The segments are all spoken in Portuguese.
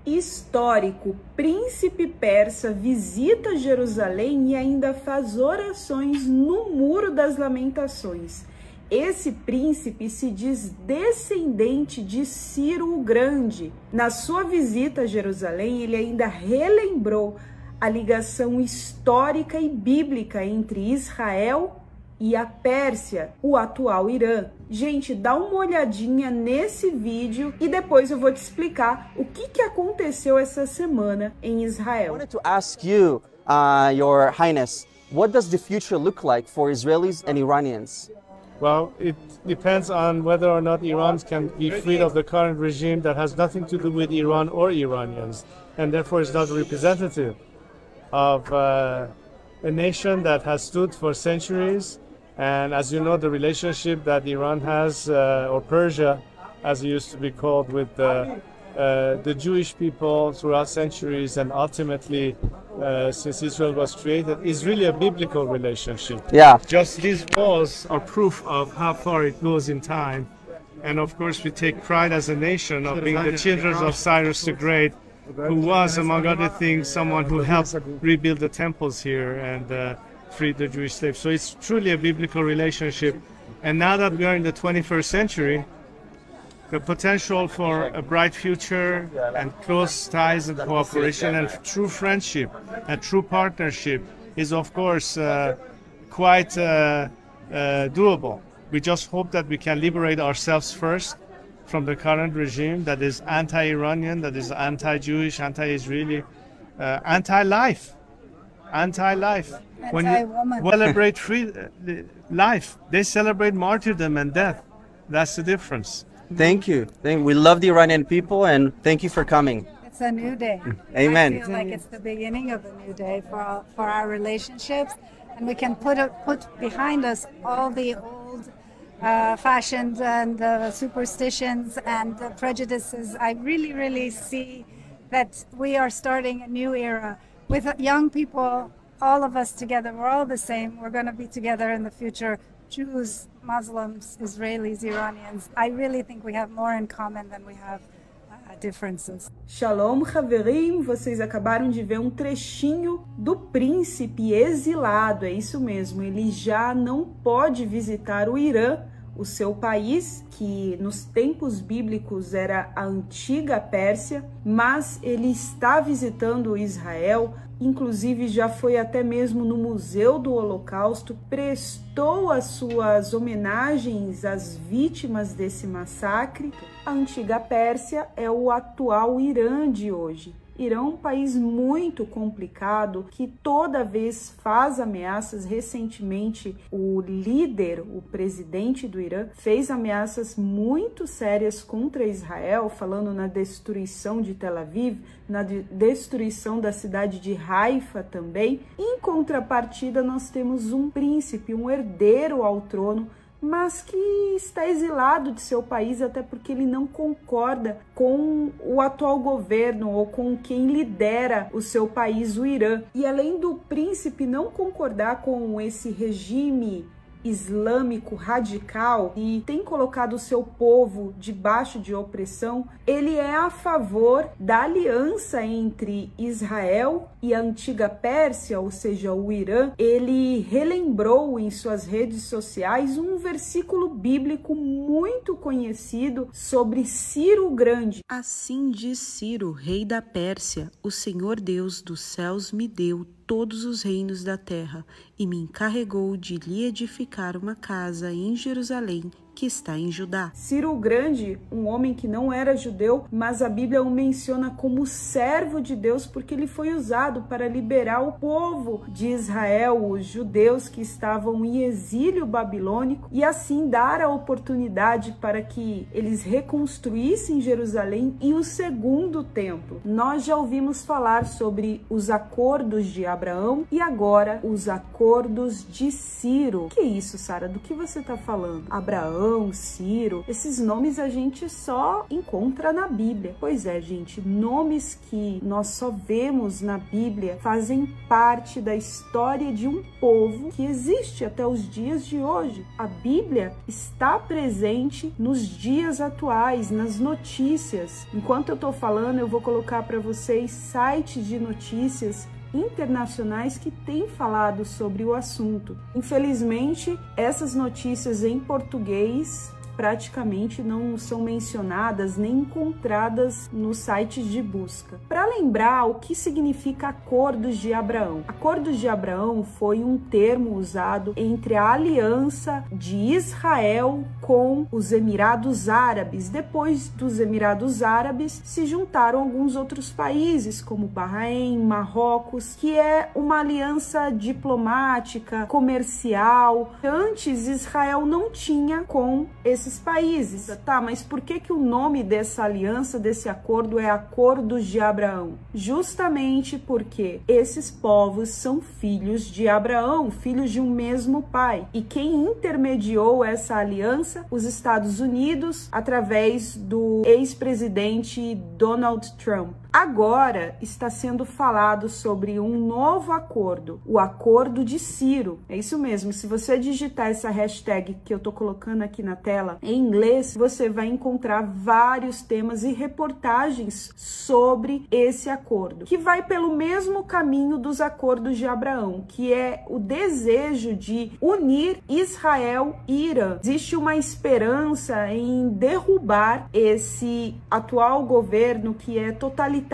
Histórico, príncipe persa visita Jerusalém e ainda faz orações no Muro das Lamentações. Esse príncipe se diz descendente de Ciro o Grande. Na sua visita a Jerusalém, ele ainda relembrou a ligação histórica e bíblica entre Israel e a Pérsia, o atual Irã. Gente, dá uma olhadinha nesse vídeo e depois eu vou te explicar o que aconteceu essa semana em Israel. I wanted to ask you, Your Highness, what does the future look like for Israelis and Iranians? Well, it depends on whether or not Iran can be freed of the current regime that has nothing to do with Iran or Iranians, and therefore is not representative of a nation that has stood for centuries. And as you know, the relationship that Iran has, or Persia, as it used to be called, with the Jewish people throughout centuries, and ultimately, since Israel was created, is really a biblical relationship. Yeah. Just these walls are proof of how far it goes in time. And of course, we take pride as a nation of being the children of Cyrus the Great, who was, among other things, someone who helped rebuild the temples here and freed the Jewish slaves. So it's truly a biblical relationship. And now that we are in the 21st century, the potential for a bright future and close ties and cooperation and true friendship and true partnership is, of course, quite doable. We just hope that we can liberate ourselves first from the current regime that is anti-Iranian, that is anti-Jewish, anti-Israeli, anti-life. When you celebrate life, they celebrate martyrdom and death. That's the difference. Thank you. We love the Iranian people, and thank you for coming. It's a new day. Amen. I feel like it's the beginning of a new day for our relationships, and we can put behind us all the old fashions and superstitions and prejudices. I really see that we are starting a new era with young people, all of us together. We're all the same. We're going to be together in the future. Jews, Muslims, Israelis, Iranians. I really think we have more in common than we have differences. Shalom, Haverim! Vocês acabaram de ver um trechinho do príncipe exilado. É isso mesmo, ele já não pode visitar o Irã, o seu país, que nos tempos bíblicos era a antiga Pérsia, mas ele está visitando Israel, inclusive já foi até mesmo no Museu do Holocausto, prestou as suas homenagens às vítimas desse massacre. A antiga Pérsia é o atual Irã de hoje. Irã é um país muito complicado que toda vez faz ameaças. Recentemente, o líder, o presidente do Irã, fez ameaças muito sérias contra Israel, falando na destruição de Tel Aviv, na destruição da cidade de Haifa também. Em contrapartida, nós temos um príncipe, um herdeiro ao trono, mas que está exilado de seu país, até porque ele não concorda com o atual governo ou com quem lidera o seu país, o Irã. E além do príncipe não concordar com esse regime islâmico radical e tem colocado o seu povo debaixo de opressão, ele é a favor da aliança entre Israel e a antiga Pérsia, ou seja, o Irã. Ele relembrou em suas redes sociais um versículo bíblico muito conhecido sobre Ciro o Grande. Assim diz Ciro, rei da Pérsia: o Senhor Deus dos céus me deu todos os reinos da terra e me encarregou de lhe edificar uma casa em Jerusalém, que está em Judá. Ciro o Grande, um homem que não era judeu, mas a Bíblia o menciona como servo de Deus porque ele foi usado para liberar o povo de Israel, os judeus que estavam em exílio babilônico, e assim dar a oportunidade para que eles reconstruíssem Jerusalém e o segundo templo. Nós já ouvimos falar sobre os acordos de Abraão e agora os acordos de Ciro. Que é isso, Sara? Do que você está falando? Abraão Abraão, Ciro, esses nomes a gente só encontra na Bíblia. Pois é, gente, nomes que nós só vemos na Bíblia fazem parte da história de um povo que existe até os dias de hoje. A Bíblia está presente nos dias atuais, nas notícias. Enquanto eu tô falando, eu vou colocar para vocês sites de notícias internacionais que têm falado sobre o assunto. Infelizmente, essas notícias em português praticamente não são mencionadas nem encontradas nos sites de busca. Para lembrar o que significa Acordos de Abraão. Acordos de Abraão foi um termo usado entre a aliança de Israel com os Emirados Árabes. Depois dos Emirados Árabes se juntaram alguns outros países, como Bahrein, Marrocos, que é uma aliança diplomática, comercial. Antes, Israel não tinha com esses países. Tá, mas por que o nome dessa aliança, desse acordo é Acordos de Abraão? Justamente porque esses povos são filhos de Abraão, filhos de um mesmo pai. E quem intermediou essa aliança? Os Estados Unidos, através do ex-presidente Donald Trump. Agora está sendo falado sobre um novo acordo, o Acordo de Ciro. É isso mesmo, se você digitar essa hashtag que eu tô colocando aqui na tela em inglês, você vai encontrar vários temas e reportagens sobre esse acordo, que vai pelo mesmo caminho dos Acordos de Abraão, que é o desejo de unir Israel e Irã. Existe uma esperança em derrubar esse atual governo que é totalitário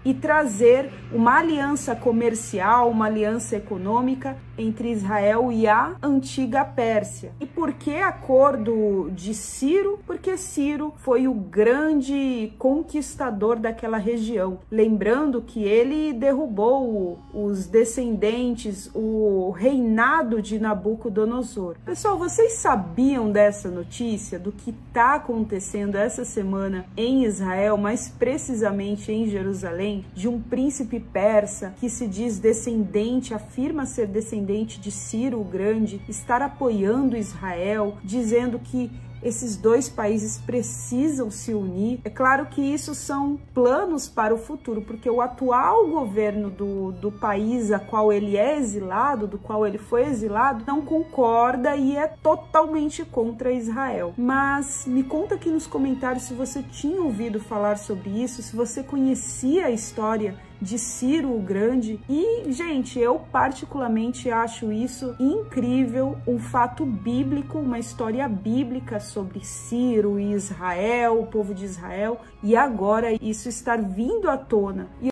e trazer uma aliança comercial, uma aliança econômica entre Israel e a antiga Pérsia. E por que Acordo de Ciro? Porque Ciro foi o grande conquistador daquela região. Lembrando que ele derrubou os descendentes, o reinado de Nabucodonosor. Pessoal, vocês sabiam dessa notícia, do que está acontecendo essa semana em Israel, mais precisamente em Jerusalém, de um príncipe persa que se diz descendente, afirma ser descendente de Ciro o Grande, estar apoiando Israel, dizendo que esses dois países precisam se unir. É claro que isso são planos para o futuro, porque o atual governo do país a qual ele é exilado, do qual ele foi exilado, não concorda e é totalmente contra Israel. Mas me conta aqui nos comentários se você tinha ouvido falar sobre isso, se você conhecia a história de Ciro o Grande. E, gente, eu particularmente acho isso incrível, um fato bíblico, uma história bíblica sobre Ciro e Israel, o povo de Israel, e agora isso estar vindo à tona. E